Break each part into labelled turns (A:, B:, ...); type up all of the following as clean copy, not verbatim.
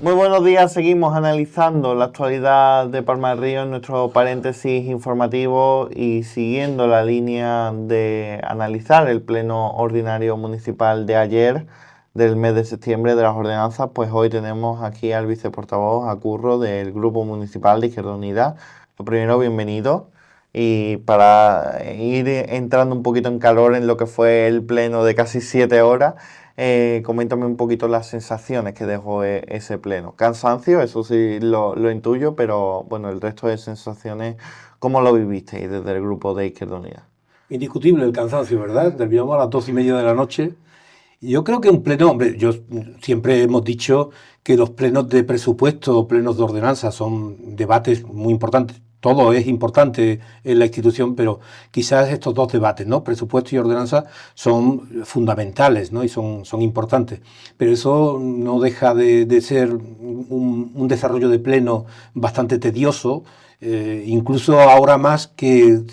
A: Muy buenos días, seguimos analizando la actualidad de Palma del Río en nuestro paréntesis informativo y siguiendo la línea de analizar el pleno ordinario municipal de ayer del mes de septiembre de las ordenanzas, pues hoy tenemos aquí al viceportavoz, a Curro, del Grupo Municipal de Izquierda Unida. Lo primero, bienvenido. Y para ir entrando un poquito en calor en lo que fue el pleno de casi 7 horas, coméntame un poquito las sensaciones que dejó ese pleno. Cansancio, eso sí lo intuyo, pero bueno, el resto de sensaciones, ¿cómo lo vivisteis desde el grupo de Izquierda Unida?
B: Indiscutible el cansancio, ¿verdad? Terminamos a las 12:30 de la noche. Yo creo que un pleno, hombre, yo siempre hemos dicho que los plenos de presupuesto o plenos de ordenanza son debates muy importantes. Todo es importante en la institución, pero quizás estos dos debates, ¿no? Presupuesto y ordenanza son fundamentales, ¿no? Y son importantes. Pero eso no deja de ser un desarrollo de pleno bastante tedioso. Incluso ahora más que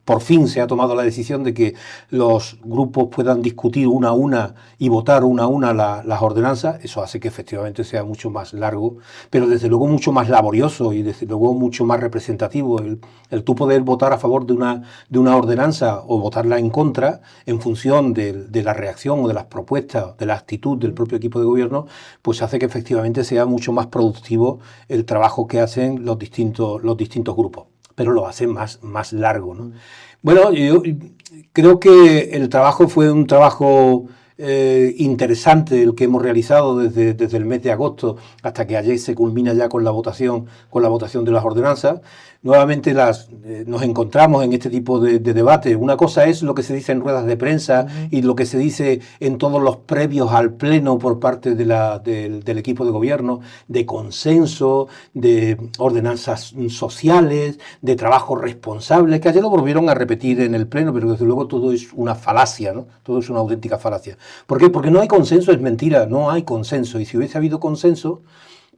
B: por fin se ha tomado la decisión de que los grupos puedan discutir una a una y votar una a una las ordenanzas, eso hace que efectivamente sea mucho más largo, pero desde luego mucho más laborioso y desde luego mucho más representativo. El tú poder votar a favor de una ordenanza o votarla en contra en función de la reacción o de las propuestas, de la actitud del propio equipo de gobierno, pues hace que efectivamente sea mucho más productivo el trabajo que hacen los distintos grupos, pero lo hacen más largo, ¿no? Bueno, yo creo que el trabajo fue un trabajo interesante el que hemos realizado desde el mes de agosto hasta que ayer se culmina ya con la votación de las ordenanzas. Nuevamente nos encontramos en este tipo de debate. Una cosa es lo que se dice en ruedas de prensa y lo que se dice en todos los previos al pleno por parte del equipo de gobierno, de consenso, de ordenanzas sociales, de trabajo responsable, que ayer lo volvieron a repetir en el pleno, pero desde luego todo es una falacia, ¿no? Todo es una auténtica falacia. ¿Por qué? Porque no hay consenso, es mentira, no hay consenso. Y si hubiese habido consenso,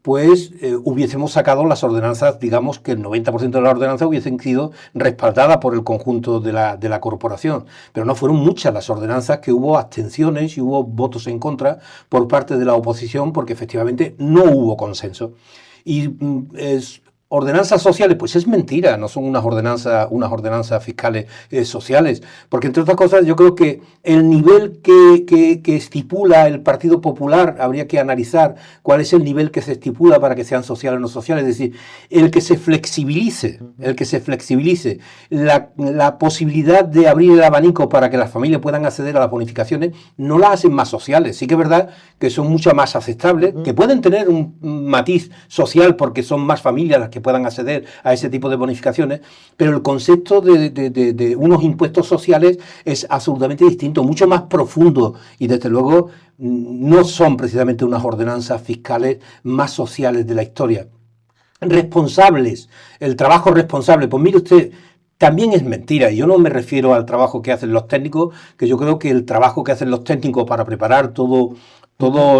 B: pues hubiésemos sacado las ordenanzas, digamos que el 90% de las ordenanzas hubiesen sido respaldadas por el conjunto de la corporación. Pero no fueron muchas las ordenanzas que hubo abstenciones y hubo votos en contra por parte de la oposición porque efectivamente no hubo consenso. Y ordenanzas sociales, pues es mentira, no son unas ordenanzas fiscales sociales, porque entre otras cosas yo creo que el nivel que estipula el Partido Popular, habría que analizar cuál es el nivel que se estipula para que sean sociales o no sociales, es decir, el que se flexibilice la posibilidad de abrir el abanico para que las familias puedan acceder a las bonificaciones, no las hacen más sociales. Sí que es verdad que son mucho más aceptables, que pueden tener un matiz social porque son más familias las que puedan acceder a ese tipo de bonificaciones, pero el concepto de unos impuestos sociales es absolutamente distinto, mucho más profundo y desde luego no son precisamente unas ordenanzas fiscales más sociales de la historia. Responsables, el trabajo responsable, pues mire usted, también es mentira, y yo no me refiero al trabajo que hacen los técnicos, que yo creo que el trabajo que hacen los técnicos para preparar toda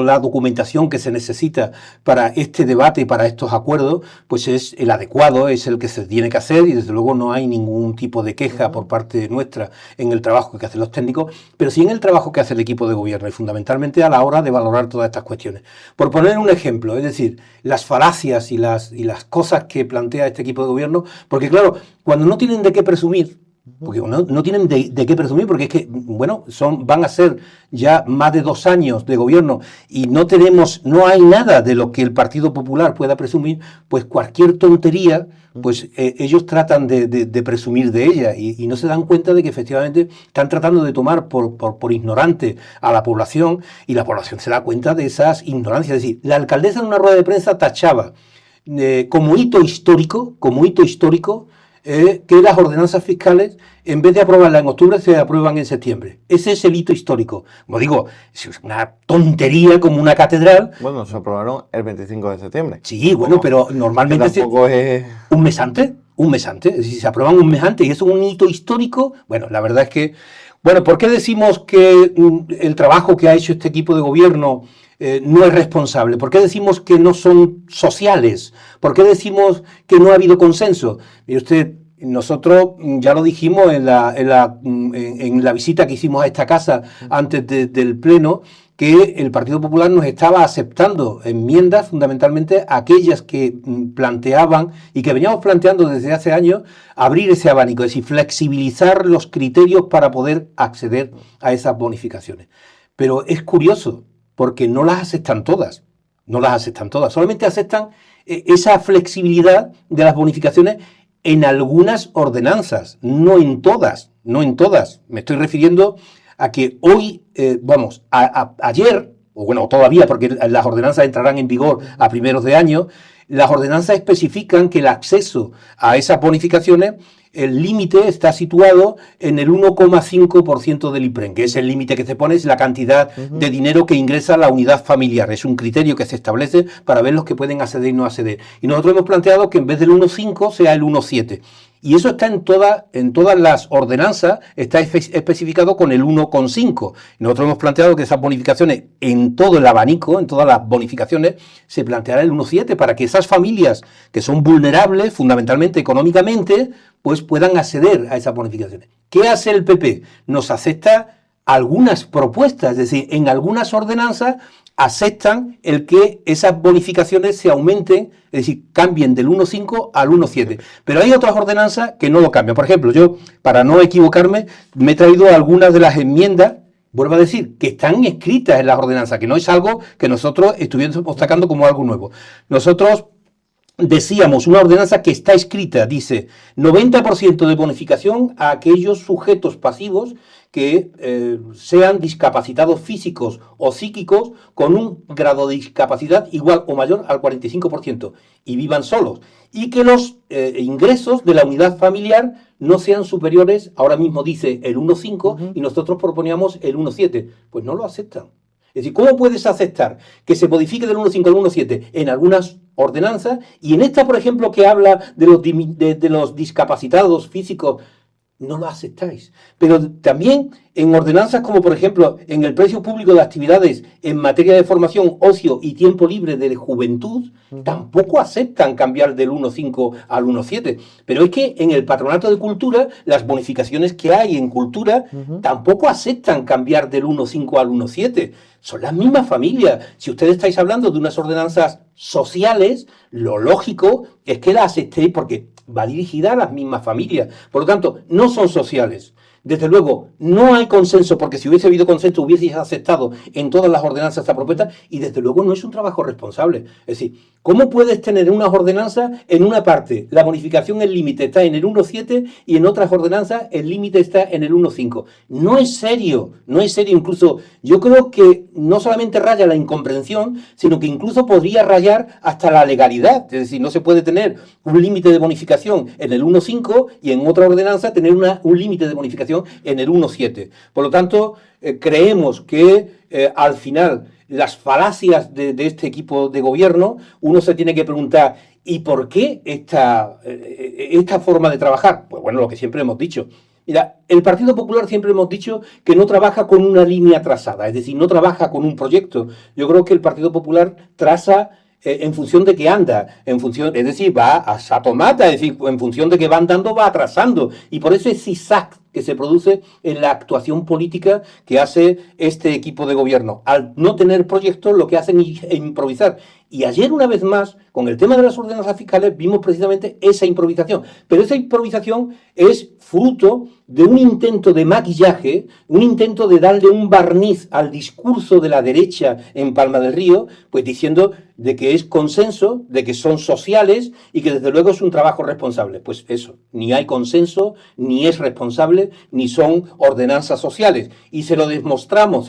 B: la documentación que se necesita para este debate y para estos acuerdos, pues es el adecuado, es el que se tiene que hacer y desde luego no hay ningún tipo de queja por parte nuestra en el trabajo que hacen los técnicos, pero sí en el trabajo que hace el equipo de gobierno y fundamentalmente a la hora de valorar todas estas cuestiones. Por poner un ejemplo, es decir, las falacias y las cosas que plantea este equipo de gobierno, porque claro, cuando no tienen de qué presumir, porque no tienen de qué presumir, porque es que, bueno, van a ser ya más de 2 años de gobierno y no hay nada de lo que el Partido Popular pueda presumir, pues cualquier tontería, pues ellos tratan de presumir de ella y no se dan cuenta de que efectivamente están tratando de tomar por ignorante a la población y la población se da cuenta de esas ignorancias. Es decir, la alcaldesa en una rueda de prensa tachaba como hito histórico, que las ordenanzas fiscales, en vez de aprobarlas en octubre, se aprueban en septiembre. Ese es el hito histórico. Como digo, es una tontería como una catedral.
A: Bueno, se aprobaron el 25 de septiembre.
B: Sí, bueno, pero normalmente
A: tampoco es
B: un mes antes. Es decir, se aprueban un mes antes y eso es un hito histórico. Bueno, la verdad es que... Bueno, ¿por qué decimos que el trabajo que ha hecho este equipo de gobierno no es responsable? ¿Por qué decimos que no son sociales? ¿Por qué decimos que no ha habido consenso? Mire usted, nosotros ya lo dijimos en la visita que hicimos a esta casa antes del pleno, que el Partido Popular nos estaba aceptando enmiendas, fundamentalmente aquellas que planteaban y que veníamos planteando desde hace años, abrir ese abanico, es decir, flexibilizar los criterios para poder acceder a esas bonificaciones. Pero es curioso, porque no las aceptan todas, solamente aceptan esa flexibilidad de las bonificaciones en algunas ordenanzas, no en todas. Me estoy refiriendo a que hoy, ayer, o bueno, todavía, porque las ordenanzas entrarán en vigor a primeros de año, las ordenanzas especifican que el acceso a esas bonificaciones, el límite está situado en el 1,5% del IPREN, que es el límite que se pone, es la cantidad de dinero que ingresa la unidad familiar. Es un criterio que se establece para ver los que pueden acceder y no acceder. Y nosotros hemos planteado que en vez del 1,5 sea el 1,7. Y eso está en todas las ordenanzas, está especificado con el 1,5. Nosotros hemos planteado que esas bonificaciones, en todo el abanico, en todas las bonificaciones, se planteará el 1,7 para que esas familias que son vulnerables, fundamentalmente económicamente, pues puedan acceder a esas bonificaciones. ¿Qué hace el PP? Nos acepta algunas propuestas, es decir, en algunas ordenanzas aceptan el que esas bonificaciones se aumenten, es decir, cambien del 1,5 al 1,7. Pero hay otras ordenanzas que no lo cambian. Por ejemplo, yo, para no equivocarme, me he traído algunas de las enmiendas, vuelvo a decir, que están escritas en las ordenanzas, que no es algo que nosotros estuviéramos sacando como algo nuevo. Nosotros decíamos, una ordenanza que está escrita, dice 90% de bonificación a aquellos sujetos pasivos que sean discapacitados físicos o psíquicos con un grado de discapacidad igual o mayor al 45% y vivan solos. Y que los ingresos de la unidad familiar no sean superiores, ahora mismo dice el 1,5 y nosotros proponíamos el 1,7. Pues no lo aceptan. Es decir, ¿cómo puedes aceptar que se modifique del 1,5 al 1,7 en algunas ordenanzas y en esta, por ejemplo, que habla de los discapacitados físicos, no lo aceptáis? Pero también en ordenanzas como, por ejemplo, en el precio público de actividades en materia de formación, ocio y tiempo libre de juventud, tampoco aceptan cambiar del 1,5 al 1,7. Pero es que en el Patronato de Cultura, las bonificaciones que hay en cultura, tampoco aceptan cambiar del 1,5 al 1,7. Son las mismas familias. Si ustedes estáis hablando de unas ordenanzas sociales, lo lógico es que las aceptéis porque va dirigida a las mismas familias. Por lo tanto, no son sociales. Desde luego, no hay consenso, porque si hubiese habido consenso, hubieseis aceptado en todas las ordenanzas esta propuesta, y desde luego no es un trabajo responsable. Es decir, ¿cómo puedes tener unas ordenanzas en una parte la bonificación, el límite está en el 1,7 y en otras ordenanzas el límite está en el 1,5? No es serio, incluso yo creo que no solamente raya la incomprensión, sino que incluso podría rayar hasta la legalidad. Es decir, no se puede tener un límite de bonificación en el 1,5 y en otra ordenanza tener un límite de bonificación en el 1,7. Por lo tanto, creemos que al final las falacias de este equipo de gobierno, uno se tiene que preguntar, ¿y por qué esta forma de trabajar? Pues bueno, lo que siempre hemos dicho. Mira, el Partido Popular siempre hemos dicho que no trabaja con una línea trazada, es decir, no trabaja con un proyecto. Yo creo que el Partido Popular traza en función de que anda, es decir, va a satomata, es decir, en función de que va andando, va atrasando. Y por eso es zigzag que se produce en la actuación política que hace este equipo de gobierno. Al no tener proyectos, lo que hacen es improvisar. Y ayer, una vez más, con el tema de las ordenanzas fiscales, vimos precisamente esa improvisación. Pero esa improvisación es fruto de un intento de maquillaje, un intento de darle un barniz al discurso de la derecha en Palma del Río, pues diciendo de que es consenso, de que son sociales y que desde luego es un trabajo responsable. Pues eso, ni hay consenso, ni es responsable, ni son ordenanzas sociales. Y se lo demostramos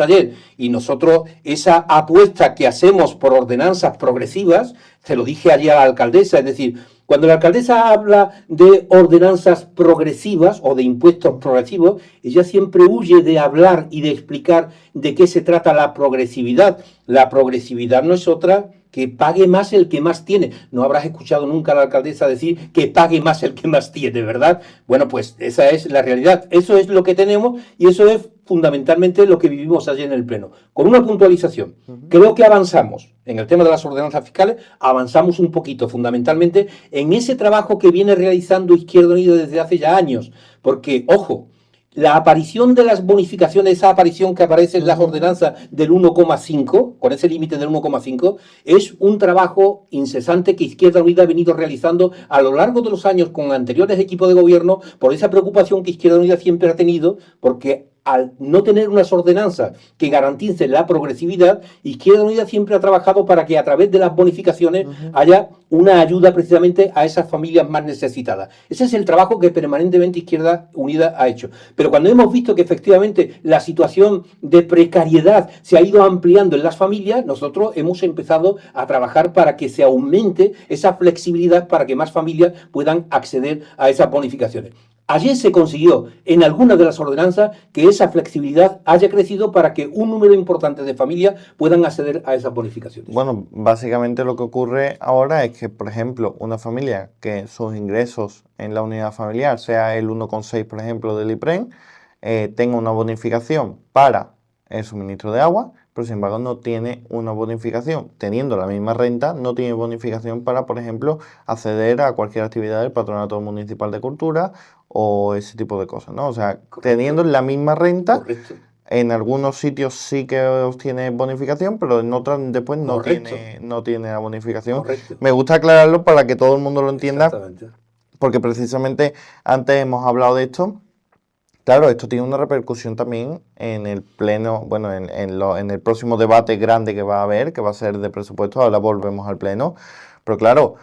B: ayer. Y nosotros, esa apuesta que hacemos por ordenanzas progresivas, se lo dije ayer a la alcaldesa, es decir, cuando la alcaldesa habla de ordenanzas progresivas o de impuestos progresivos, ella siempre huye de hablar y de explicar de qué se trata la progresividad. La progresividad no es otra que pague más el que más tiene. No habrás escuchado nunca a la alcaldesa decir que pague más el que más tiene, ¿verdad? Bueno, pues esa es la realidad. Eso es lo que tenemos y eso es fundamentalmente lo que vivimos ayer en el Pleno. Con una puntualización. Creo que avanzamos en el tema de las ordenanzas fiscales, avanzamos un poquito fundamentalmente en ese trabajo que viene realizando Izquierda Unida desde hace ya años. Porque, ojo, la aparición de las bonificaciones, esa aparición que aparece en las ordenanzas del 1,5, con ese límite del 1,5, es un trabajo incesante que Izquierda Unida ha venido realizando a lo largo de los años con anteriores equipos de gobierno, por esa preocupación que Izquierda Unida siempre ha tenido, porque al no tener unas ordenanzas que garanticen la progresividad, Izquierda Unida siempre ha trabajado para que a través de las bonificaciones haya una ayuda precisamente a esas familias más necesitadas. Ese es el trabajo que permanentemente Izquierda Unida ha hecho. Pero cuando hemos visto que efectivamente la situación de precariedad se ha ido ampliando en las familias, nosotros hemos empezado a trabajar para que se aumente esa flexibilidad para que más familias puedan acceder a esas bonificaciones. Ayer se consiguió en algunas de las ordenanzas que esa flexibilidad haya crecido para que un número importante de familias puedan acceder a esas bonificaciones.
A: Bueno, básicamente lo que ocurre ahora es que, por ejemplo, una familia que sus ingresos en la unidad familiar sea el 1,6, por ejemplo, del IPREN, tenga una bonificación para el suministro de agua, pero sin embargo no tiene una bonificación. Teniendo la misma renta, no tiene bonificación para, por ejemplo, acceder a cualquier actividad del Patronato Municipal de Cultura o ese tipo de cosas, ¿no? O sea,
B: Correcto.
A: Teniendo la misma renta,
B: Correcto.
A: en algunos sitios sí que obtiene bonificación, pero en otros después no tiene la bonificación.
B: Correcto.
A: Me gusta aclararlo para que todo el mundo lo entienda,
B: Exactamente.
A: porque precisamente antes hemos hablado de esto. Claro, esto tiene una repercusión también en el pleno, bueno, en el próximo debate grande que va a haber, que va a ser de presupuesto. Ahora volvemos al pleno. Pero claro,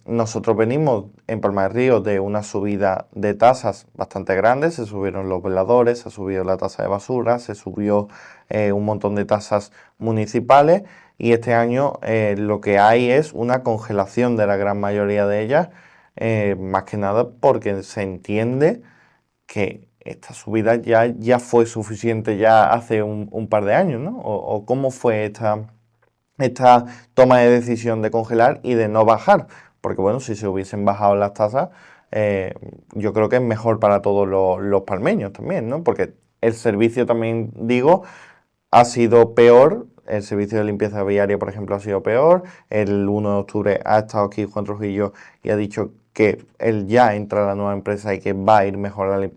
A: nosotros venimos en Palma del Río de una subida de tasas bastante grande. Se subieron los veladores, se subió la tasa de basura, se subió un montón de tasas municipales. Y este año lo que hay es una congelación de la gran mayoría de ellas, más que nada porque se entiende que esta subida ya fue suficiente ya hace un par de años, ¿no? O cómo fue esta toma de decisión de congelar y de no bajar. Porque bueno, si se hubiesen bajado las tasas, yo creo que es mejor para todos los palmeños también, ¿no? Porque el servicio también, digo, ha sido peor. El servicio de limpieza viaria, por ejemplo, ha sido peor. El 1 de octubre ha estado aquí Juan Trujillo y ha dicho que él ya entra a la nueva empresa y que va a ir mejor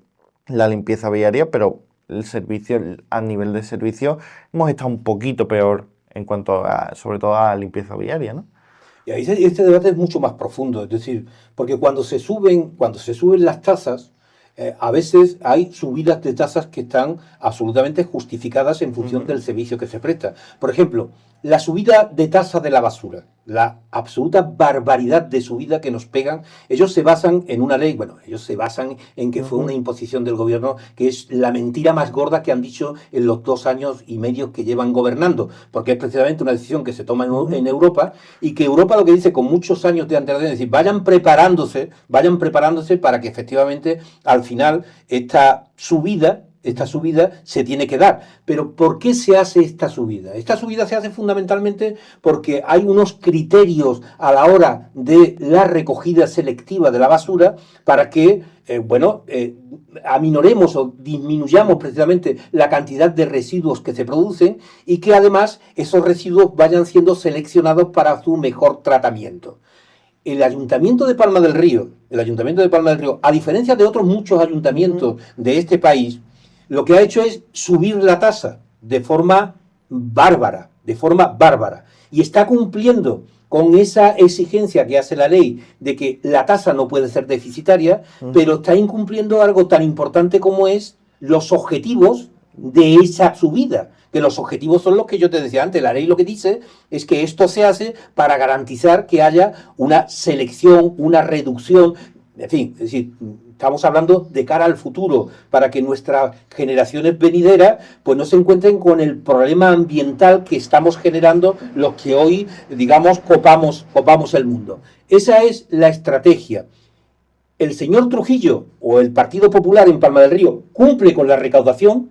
A: la limpieza viaria, pero el servicio, a nivel de servicio, hemos estado un poquito peor en cuanto a, sobre todo a limpieza viaria, ¿no?
B: Y ahí este debate es mucho más profundo, es decir, porque cuando se suben las tasas, a veces hay subidas de tasas que están absolutamente justificadas en función del servicio que se presta. Por ejemplo, la subida de tasa de la basura, la absoluta barbaridad de subida que nos pegan, ellos se basan en una ley, bueno, ellos se basan en que fue una imposición del gobierno, que es la mentira más gorda que han dicho en los 2 años y medio que llevan gobernando, porque es precisamente una decisión que se toma en Europa, y que Europa lo que dice con muchos años de antelación es decir, vayan preparándose para que efectivamente al final esta subida se tiene que dar. Pero ¿por qué se hace esta subida? Esta subida se hace fundamentalmente porque hay unos criterios a la hora de la recogida selectiva de la basura para que, aminoremos o disminuyamos precisamente la cantidad de residuos que se producen y que además esos residuos vayan siendo seleccionados para su mejor tratamiento. El Ayuntamiento de Palma del Río, a diferencia de otros muchos ayuntamientos de este país, lo que ha hecho es subir la tasa de forma bárbara, y está cumpliendo con esa exigencia que hace la ley de que la tasa no puede ser deficitaria, pero está incumpliendo algo tan importante como es los objetivos de esa subida, que los objetivos son los que yo te decía antes. La ley lo que dice es que esto se hace para garantizar que haya una selección, una reducción, en fin, es decir, estamos hablando de cara al futuro, para que nuestras generaciones venideras pues no se encuentren con el problema ambiental que estamos generando los que hoy, digamos, copamos el mundo. Esa es la estrategia. El señor Trujillo o el Partido Popular en Palma del Río cumple con la recaudación,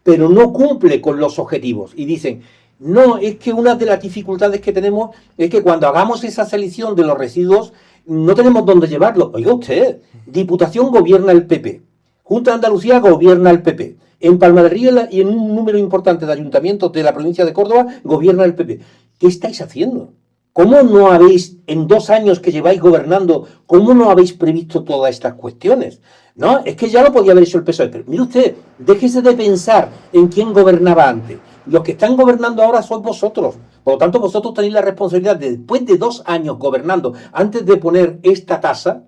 B: pero no cumple con los objetivos. Y dicen, no, es que una de las dificultades que tenemos es que cuando hagamos esa selección de los residuos no tenemos dónde llevarlo. Oiga usted, Diputación gobierna el PP, Junta de Andalucía gobierna el PP, en Palma del Río y en un número importante de ayuntamientos de la provincia de Córdoba gobierna el PP. ¿Qué estáis haciendo? ¿cómo no habéis, en 2 años que lleváis gobernando, cómo no habéis previsto todas estas cuestiones? No, es que ya lo podía haber hecho el PSOE. Pero mire usted, déjese de pensar en quién gobernaba antes. Los que están gobernando ahora sois vosotros. Por lo tanto, vosotros tenéis la responsabilidad de, después de 2 años gobernando, antes de poner esta tasa,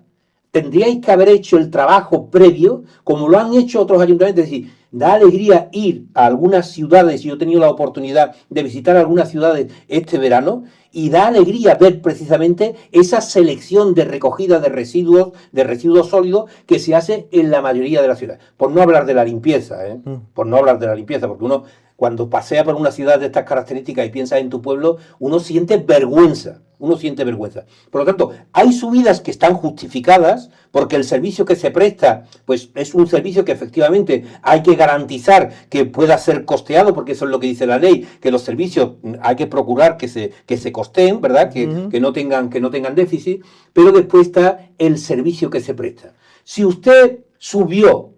B: tendríais que haber hecho el trabajo previo, como lo han hecho otros ayuntamientos. Es decir, da alegría ir a algunas ciudades, yo he tenido la oportunidad de visitar algunas ciudades este verano, y da alegría ver precisamente esa selección de recogida de residuos sólidos que se hace en la mayoría de las ciudades. Por no hablar de la limpieza, por no hablar de la limpieza, porque uno cuando pasea por una ciudad de estas características y piensa en tu pueblo, uno siente vergüenza. Uno siente vergüenza. Por lo tanto, hay subidas que están justificadas porque el servicio que se presta, pues es un servicio que efectivamente hay que garantizar que pueda ser costeado, porque eso es lo que dice la ley, que los servicios hay que procurar que se costeen, ¿verdad? Que no tengan déficit, pero después está el servicio que se presta. Si usted subió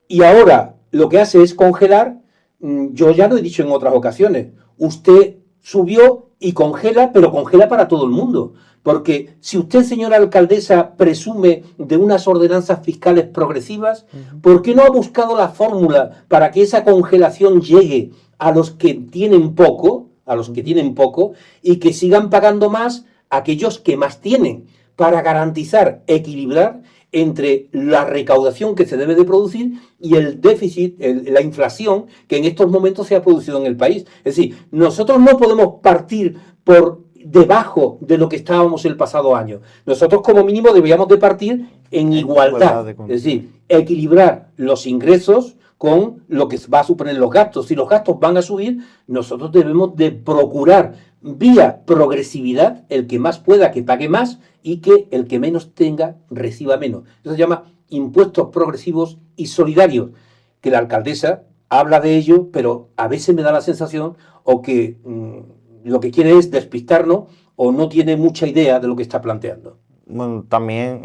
B: y ahora lo que hace es congelar, yo ya lo he dicho en otras ocasiones, usted subió y congela, pero congela para todo el mundo. Porque si usted, señora alcaldesa, presume de unas ordenanzas fiscales progresivas, ¿por qué no ha buscado la fórmula para que esa congelación llegue a los que tienen poco, y que sigan pagando más aquellos que más tienen, para garantizar, equilibrar entre la recaudación que se debe de producir y el déficit, la inflación que en estos momentos se ha producido en el país? Es decir, nosotros no podemos partir por debajo de lo que estábamos el pasado año. Nosotros como mínimo deberíamos de partir en igualdad. Es decir, equilibrar los ingresos con lo que va a suponer los gastos. Si los gastos van a subir, nosotros debemos de procurar vía progresividad, el que más pueda que pague más y que el que menos tenga reciba menos. Eso se llama impuestos progresivos y solidarios, que la alcaldesa habla de ello, pero a veces me da la sensación o que lo que quiere es despistarnos o no tiene mucha idea de lo que está planteando.
A: Bueno, también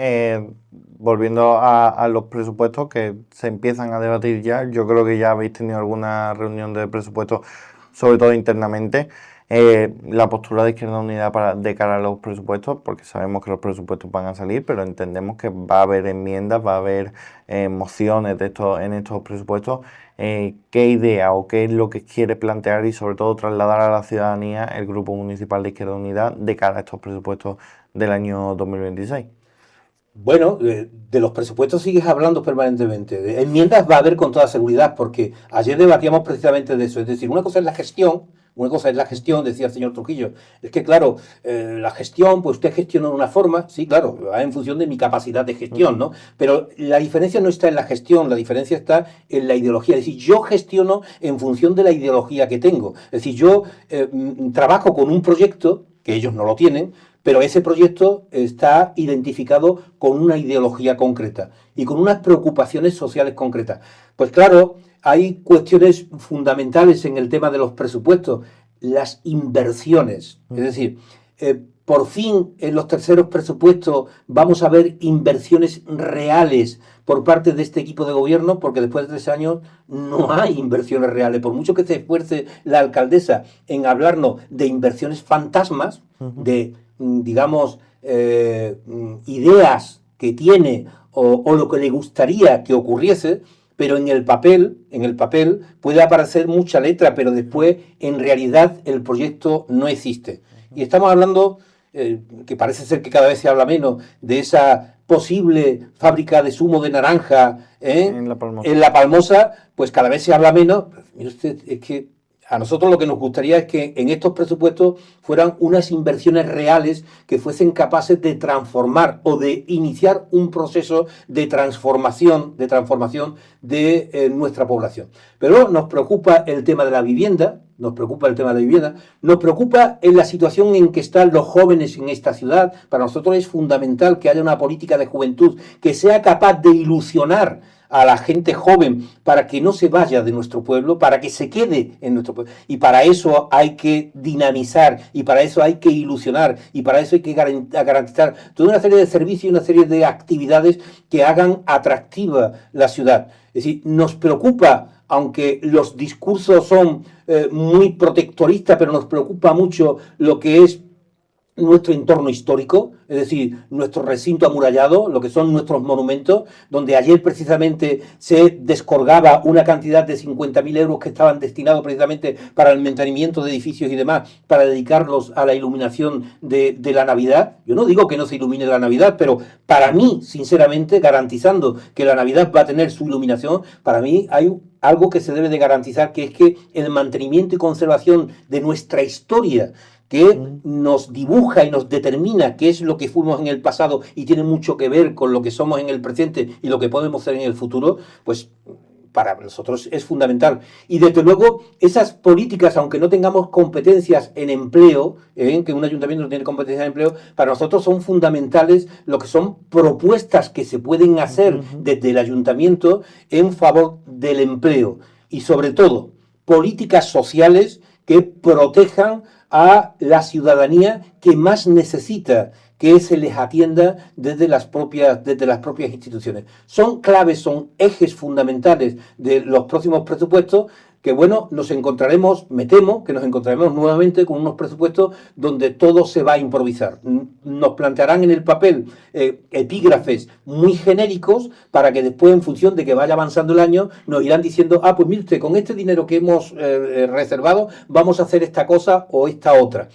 A: volviendo a los presupuestos que se empiezan a debatir ya, yo creo que ya habéis tenido alguna reunión de presupuestos, sobre todo internamente. La postura de Izquierda Unida de cara a los presupuestos, porque sabemos que los presupuestos van a salir, pero entendemos que va a haber enmiendas, va a haber mociones en estos presupuestos. ¿Qué idea o qué es lo que quiere plantear y sobre todo trasladar a la ciudadanía el Grupo Municipal de Izquierda Unida de cara a estos presupuestos del año 2026?
B: Bueno, de los presupuestos sigues hablando permanentemente. De enmiendas va a haber con toda seguridad, porque ayer debatíamos precisamente de eso. Es decir, una cosa es la gestión, decía el señor Trujillo. Es que, claro, la gestión, pues usted gestiona de una forma, sí, claro, va en función de mi capacidad de gestión, ¿no? Pero la diferencia no está en la gestión, la diferencia está en la ideología. Es decir, yo gestiono en función de la ideología que tengo. Es decir, yo trabajo con un proyecto, que ellos no lo tienen, pero ese proyecto está identificado con una ideología concreta y con unas preocupaciones sociales concretas. Pues claro, hay cuestiones fundamentales en el tema de los presupuestos, las inversiones. Es decir, por fin en los terceros presupuestos vamos a ver inversiones reales por parte de este equipo de gobierno, porque después de 3 años no hay inversiones reales. Por mucho que se esfuerce la alcaldesa en hablarnos de inversiones fantasmas, de digamos, ideas que tiene o lo que le gustaría que ocurriese, pero en el papel puede aparecer mucha letra, pero después en realidad el proyecto no existe. Y estamos hablando, que parece ser que cada vez se habla menos, de esa posible fábrica de zumo de naranja en la Palmosa, pues cada vez se habla menos. Mire usted, es que a nosotros lo que nos gustaría es que en estos presupuestos fueran unas inversiones reales que fuesen capaces de transformar o de iniciar un proceso de transformación de nuestra población. Pero nos preocupa el tema de la vivienda, nos preocupa en la situación en que están los jóvenes en esta ciudad. Para nosotros es fundamental que haya una política de juventud que sea capaz de ilusionar a la gente joven para que no se vaya de nuestro pueblo, para que se quede en nuestro pueblo. Y para eso hay que dinamizar, y para eso hay que ilusionar, y para eso hay que garantizar toda una serie de servicios y una serie de actividades que hagan atractiva la ciudad. Es decir, nos preocupa, aunque los discursos son muy protectoristas, pero nos preocupa mucho lo que es nuestro entorno histórico, es decir, nuestro recinto amurallado, lo que son nuestros monumentos, donde ayer precisamente se descolgaba una cantidad de 50.000 euros que estaban destinados precisamente para el mantenimiento de edificios y demás, para dedicarlos a la iluminación de la Navidad. Yo no digo que no se ilumine la Navidad, pero para mí, sinceramente, garantizando que la Navidad va a tener su iluminación, para mí hay algo que se debe de garantizar, que es que el mantenimiento y conservación de nuestra historia, que nos dibuja y nos determina qué es lo que fuimos en el pasado y tiene mucho que ver con lo que somos en el presente y lo que podemos ser en el futuro, pues para nosotros es fundamental. Y desde luego esas políticas, aunque no tengamos competencias en empleo, que un ayuntamiento no tiene competencias en empleo, para nosotros son fundamentales lo que son propuestas que se pueden hacer desde el ayuntamiento en favor del empleo y sobre todo políticas sociales que protejan a la ciudadanía que más necesita que se les atienda desde las propias instituciones. Son claves, son ejes fundamentales de los próximos presupuestos que, bueno, me temo que nos encontraremos nuevamente con unos presupuestos donde todo se va a improvisar. Nos plantearán en el papel epígrafes muy genéricos para que después, en función de que vaya avanzando el año, nos irán diciendo, pues mire usted, con este dinero que hemos reservado, vamos a hacer esta cosa o esta otra.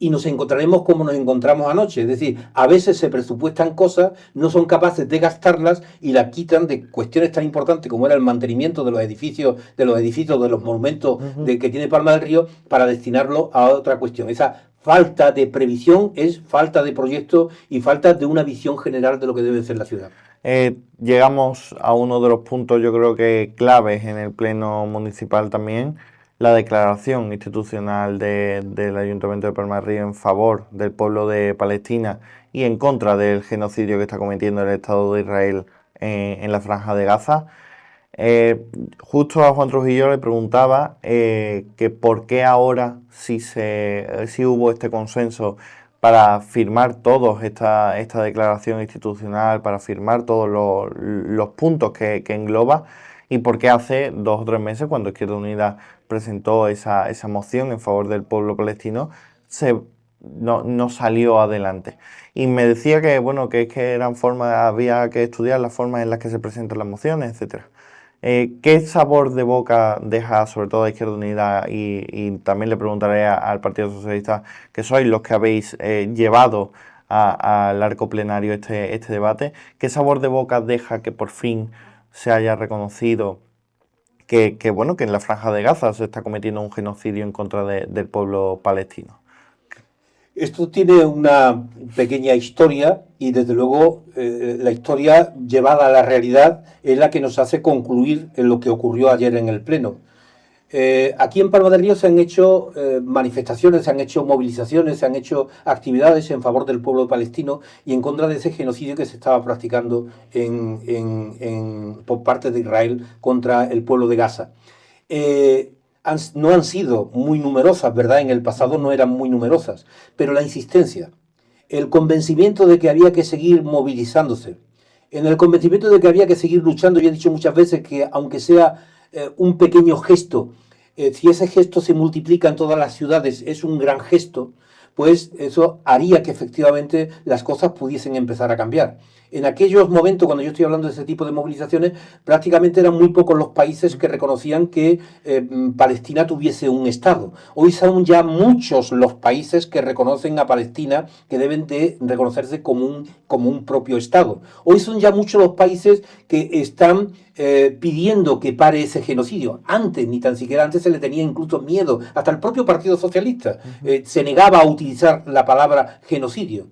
B: Y nos encontraremos como nos encontramos anoche. Es decir, a veces se presupuestan cosas, no son capaces de gastarlas y las quitan de cuestiones tan importantes como era el mantenimiento de los edificios, de los monumentos que tiene Palma del Río, para destinarlo a otra cuestión. Esa falta de previsión es falta de proyecto y falta de una visión general de lo que debe ser la ciudad.
A: Llegamos a uno de los puntos, yo creo que claves en el pleno municipal también, la declaración institucional del Ayuntamiento de Palma del Río en favor del pueblo de Palestina y en contra del genocidio que está cometiendo el Estado de Israel en la Franja de Gaza. Justo a Juan Trujillo le preguntaba que por qué ahora sí hubo este consenso para firmar todos esta declaración institucional, para firmar todos los puntos que engloba, y por qué hace 2 o 3 meses, cuando Izquierda Unida presentó esa moción en favor del pueblo palestino, no salió adelante. Y me decía que, bueno, que es que había que estudiar las formas en las que se presentan las mociones, etcétera. ¿Qué sabor de boca deja sobre todo a Izquierda Unida? Y también le preguntaré al Partido Socialista, que sois los que habéis llevado al arco plenario este debate. ¿Qué sabor de boca deja que por fin se haya reconocido que en la Franja de Gaza se está cometiendo un genocidio en contra del pueblo palestino?
B: Esto tiene una pequeña historia y desde luego la historia llevada a la realidad es la que nos hace concluir en lo que ocurrió ayer en el Pleno. Aquí en Palma del Río se han hecho manifestaciones, se han hecho movilizaciones, se han hecho actividades en favor del pueblo palestino y en contra de ese genocidio que se estaba practicando por parte de Israel contra el pueblo de Gaza. No han sido muy numerosas, ¿verdad? En el pasado no eran muy numerosas, pero la insistencia, el convencimiento de que había que seguir movilizándose, en el convencimiento de que había que seguir luchando. Yo he dicho muchas veces que aunque sea un pequeño gesto, si ese gesto se multiplica en todas las ciudades, es un gran gesto, pues eso haría que efectivamente las cosas pudiesen empezar a cambiar. En aquellos momentos, cuando yo estoy hablando de ese tipo de movilizaciones, prácticamente eran muy pocos los países que reconocían que Palestina tuviese un Estado. Hoy son ya muchos los países que reconocen a Palestina, que deben de reconocerse como un propio Estado. Hoy son ya muchos los países que están pidiendo que pare ese genocidio. Antes, ni tan siquiera antes, se le tenía incluso miedo. Hasta el propio Partido Socialista se negaba a utilizar la palabra genocidio.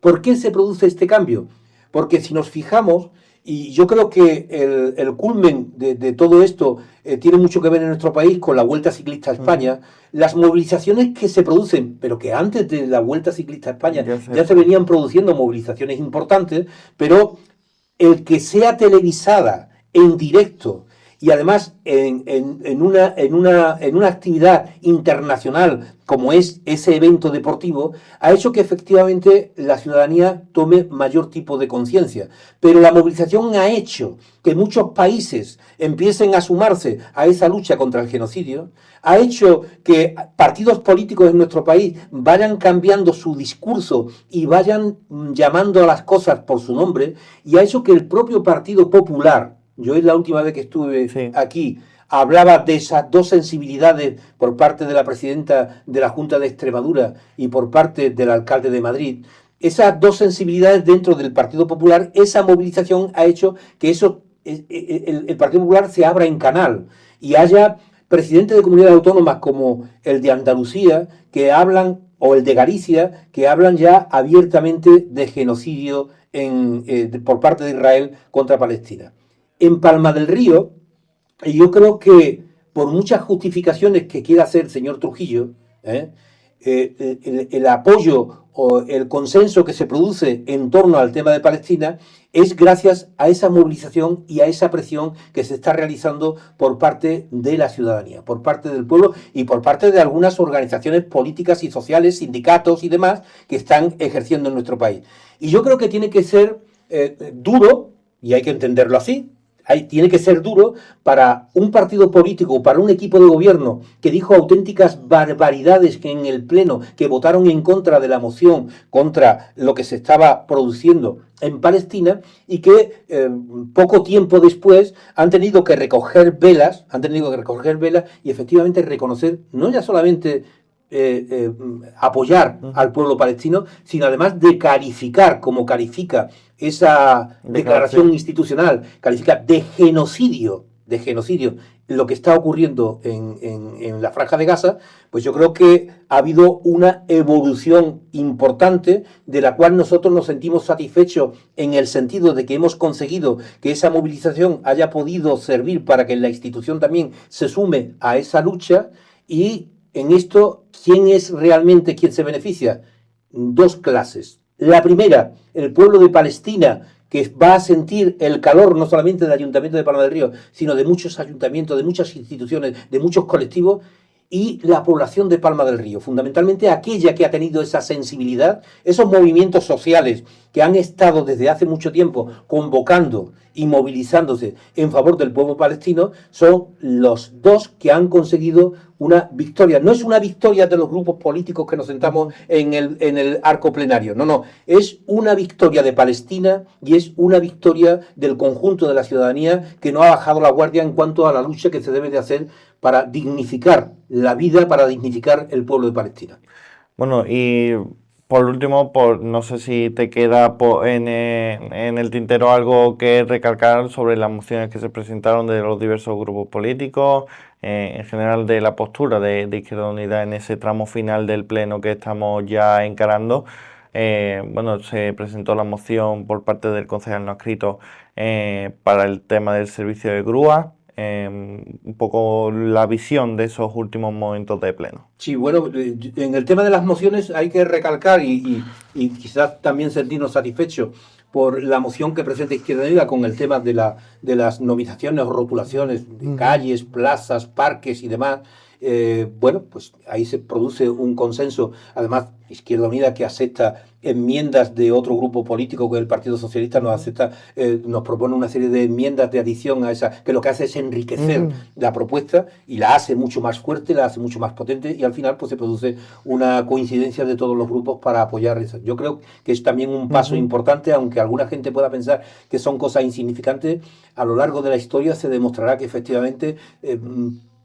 B: ¿Por qué se produce este cambio? Porque si nos fijamos, y yo creo que el culmen de todo esto tiene mucho que ver en nuestro país con la Vuelta Ciclista a España, las movilizaciones que se producen, pero que antes de la Vuelta Ciclista a España ya se venían produciendo movilizaciones importantes, pero el que sea televisada en directo y además en una actividad internacional como es ese evento deportivo, ha hecho que efectivamente la ciudadanía tome mayor tipo de conciencia. Pero la movilización ha hecho que muchos países empiecen a sumarse a esa lucha contra el genocidio, ha hecho que partidos políticos en nuestro país vayan cambiando su discurso y vayan llamando a las cosas por su nombre, y ha hecho que el propio Partido Popular, yo es la última vez que estuve aquí, hablaba de esas dos sensibilidades por parte de la presidenta de la Junta de Extremadura y por parte del alcalde de Madrid. Esas dos sensibilidades dentro del Partido Popular, esa movilización ha hecho que el Partido Popular se abra en canal y haya presidentes de comunidades autónomas como el de Andalucía que hablan, o el de Galicia, que hablan ya abiertamente de genocidio por parte de Israel contra Palestina. En Palma del Río, yo creo que por muchas justificaciones que quiera hacer el señor Trujillo, el apoyo o el consenso que se produce en torno al tema de Palestina es gracias a esa movilización y a esa presión que se está realizando por parte de la ciudadanía, por parte del pueblo y por parte de algunas organizaciones políticas y sociales, sindicatos y demás que están ejerciendo en nuestro país. Y yo creo que tiene que ser duro, y hay que entenderlo así. Tiene que ser duro para un partido político, para un equipo de gobierno que dijo auténticas barbaridades que en el Pleno, que votaron en contra de la moción, contra lo que se estaba produciendo en Palestina, y que poco tiempo después han tenido que recoger velas y efectivamente reconocer, no ya solamente apoyar al pueblo palestino, sino además de calificar, como califica esa declaración institucional, califica de genocidio lo que está ocurriendo en la Franja de Gaza. Pues yo creo que ha habido una evolución importante de la cual nosotros nos sentimos satisfechos, en el sentido de que hemos conseguido que esa movilización haya podido servir para que la institución también se sume a esa lucha. Y en esto, ¿quién es realmente quien se beneficia? Dos clases. La primera, el pueblo de Palestina, que va a sentir el calor no solamente del Ayuntamiento de Palma del Río, sino de muchos ayuntamientos, de muchas instituciones, de muchos colectivos, y la población de Palma del Río, fundamentalmente aquella que ha tenido esa sensibilidad, esos movimientos sociales que han estado desde hace mucho tiempo convocando y movilizándose en favor del pueblo palestino, son los dos que han conseguido una victoria. No es una victoria de los grupos políticos que nos sentamos en el arco plenario, no, es una victoria de Palestina y es una victoria del conjunto de la ciudadanía, que no ha bajado la guardia en cuanto a la lucha que se debe de hacer para dignificar la vida, para dignificar el pueblo de Palestina.
A: Bueno, y por último, no sé si te queda en el tintero algo que recalcar sobre las mociones que se presentaron de los diversos grupos políticos, en general de la postura de Izquierda Unida en ese tramo final del pleno que estamos ya encarando. Bueno, se presentó la moción por parte del concejal no adscrito para el tema del servicio de grúa. Un poco la visión de esos últimos momentos de pleno.
B: Sí, bueno, en el tema de las mociones hay que recalcar y quizás también sentirnos satisfechos por la moción que presenta Izquierda Unida con el tema de las nominaciones o rotulaciones de calles, plazas, parques y demás. Bueno, pues ahí se produce un consenso. Además, Izquierda Unida, que acepta enmiendas de otro grupo político, que el Partido Socialista, nos propone una serie de enmiendas de adición a esa, que lo que hace es enriquecer la propuesta y la hace mucho más fuerte, la hace mucho más potente, y al final pues se produce una coincidencia de todos los grupos para apoyar eso. Yo creo que es también un paso importante, aunque alguna gente pueda pensar que son cosas insignificantes. A lo largo de la historia se demostrará que efectivamente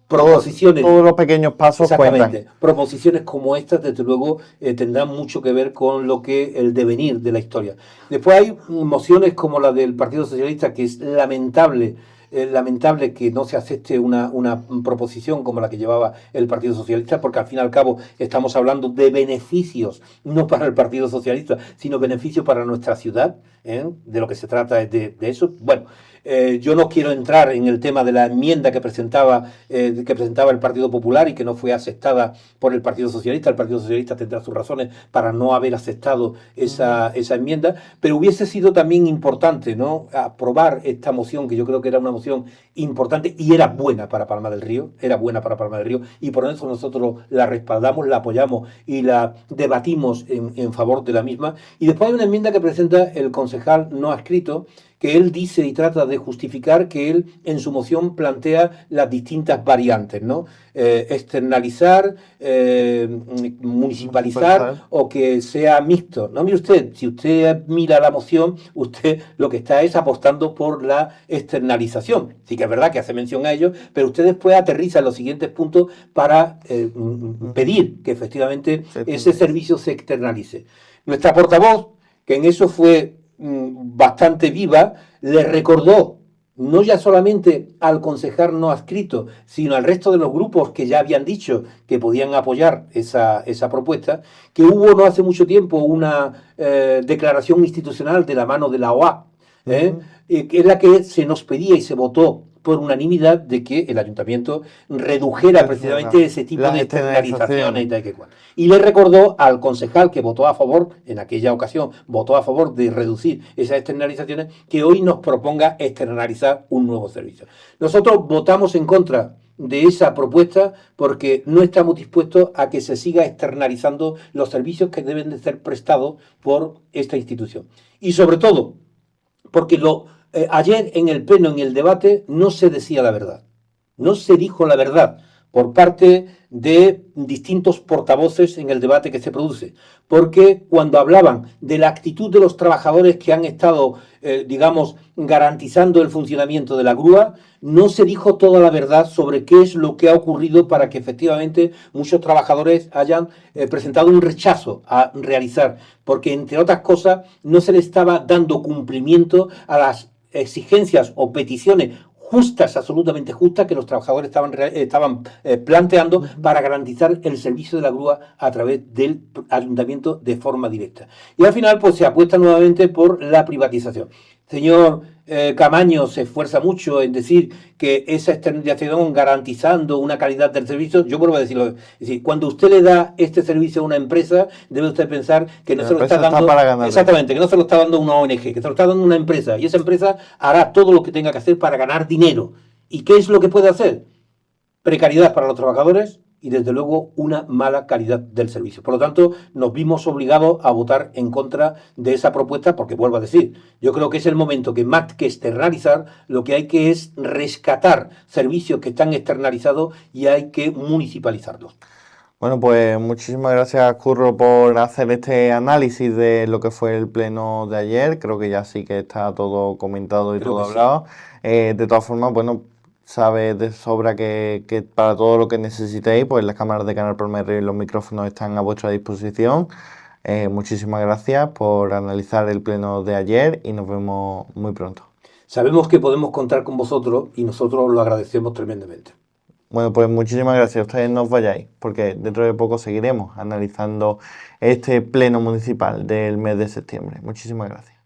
B: proposiciones,
A: todos los pequeños pasos cuentan.
B: Proposiciones como estas, desde luego, tendrán mucho que ver con lo que el devenir de la historia. Después hay mociones como la del Partido Socialista, que es lamentable que no se acepte una proposición como la que llevaba el Partido Socialista, porque al fin y al cabo estamos hablando de beneficios, no para el Partido Socialista, sino beneficios para nuestra ciudad, de lo que se trata es de eso. Bueno, Yo no quiero entrar en el tema de la enmienda que presentaba el Partido Popular y que no fue aceptada por el Partido Socialista. El Partido Socialista tendrá sus razones para no haber aceptado esa enmienda, pero hubiese sido también importante, ¿no?, aprobar esta moción, que yo creo que era una moción importante y era buena para Palma del Río, y por eso nosotros la respaldamos, la apoyamos y la debatimos en favor de la misma. Y después hay una enmienda que presenta el concejal no adscrito, que él dice y trata de justificar que él en su moción plantea las distintas variantes, ¿no? Externalizar, municipalizar o que sea mixto. No, mire usted, si usted mira la moción, usted lo que está es apostando por la externalización. Sí que es verdad que hace mención a ello, pero usted después aterriza en los siguientes puntos para pedir que efectivamente ese servicio se externalice. Nuestra portavoz, que en eso fue bastante viva, le recordó no ya solamente al concejal no adscrito, sino al resto de los grupos que ya habían dicho que podían apoyar esa propuesta, que hubo no hace mucho tiempo una declaración institucional de la mano de la OA, que es la que se nos pedía y se votó por unanimidad de que el ayuntamiento redujera precisamente ese tipo de externalizaciones y tal que cual. Y le recordó al concejal que votó a favor, en aquella ocasión, votó a favor de reducir esas externalizaciones, que hoy nos proponga externalizar un nuevo servicio. Nosotros votamos en contra de esa propuesta porque no estamos dispuestos a que se siga externalizando los servicios que deben de ser prestados por esta institución. Y sobre todo, porque ayer en el pleno, en el debate, no se decía la verdad. No se dijo la verdad por parte de distintos portavoces en el debate que se produce. Porque cuando hablaban de la actitud de los trabajadores que han estado, digamos, garantizando el funcionamiento de la grúa, no se dijo toda la verdad sobre qué es lo que ha ocurrido para que efectivamente muchos trabajadores hayan presentado un rechazo a realizar. Porque, entre otras cosas, no se le estaba dando cumplimiento a las exigencias o peticiones justas, absolutamente justas, que los trabajadores estaban planteando para garantizar el servicio de la grúa a través del ayuntamiento de forma directa. Y al final pues se apuesta nuevamente por la privatización. Señor Camaño se esfuerza mucho en decir que esa externalización garantizando una calidad del servicio, yo vuelvo a decirlo, es decir, cuando usted le da este servicio a una empresa, debe usted pensar que no se lo está dando, exactamente, que no se lo está dando una ONG, que se lo está dando una empresa, y esa empresa hará todo lo que tenga que hacer para ganar dinero. ¿Y qué es lo que puede hacer? Precariedad para los trabajadores y desde luego una mala calidad del servicio. Por lo tanto, nos vimos obligados a votar en contra de esa propuesta porque, vuelvo a decir, yo creo que es el momento que más que externalizar, lo que hay que es rescatar servicios que están externalizados y hay que municipalizarlos.
A: Bueno, pues muchísimas gracias, Curro, por hacer este análisis de lo que fue el pleno de ayer. Creo que ya sí que está todo comentado y todo hablado. Sí. De todas formas, bueno, sabes de sobra que para todo lo que necesitéis, pues las cámaras de Canal Palma del Río y los micrófonos están a vuestra disposición. Muchísimas gracias por analizar el pleno de ayer y nos vemos muy pronto.
B: Sabemos que podemos contar con vosotros y nosotros lo agradecemos tremendamente.
A: Bueno, pues muchísimas gracias. Ustedes no os vayáis, porque dentro de poco seguiremos analizando este pleno municipal del mes de septiembre. Muchísimas gracias.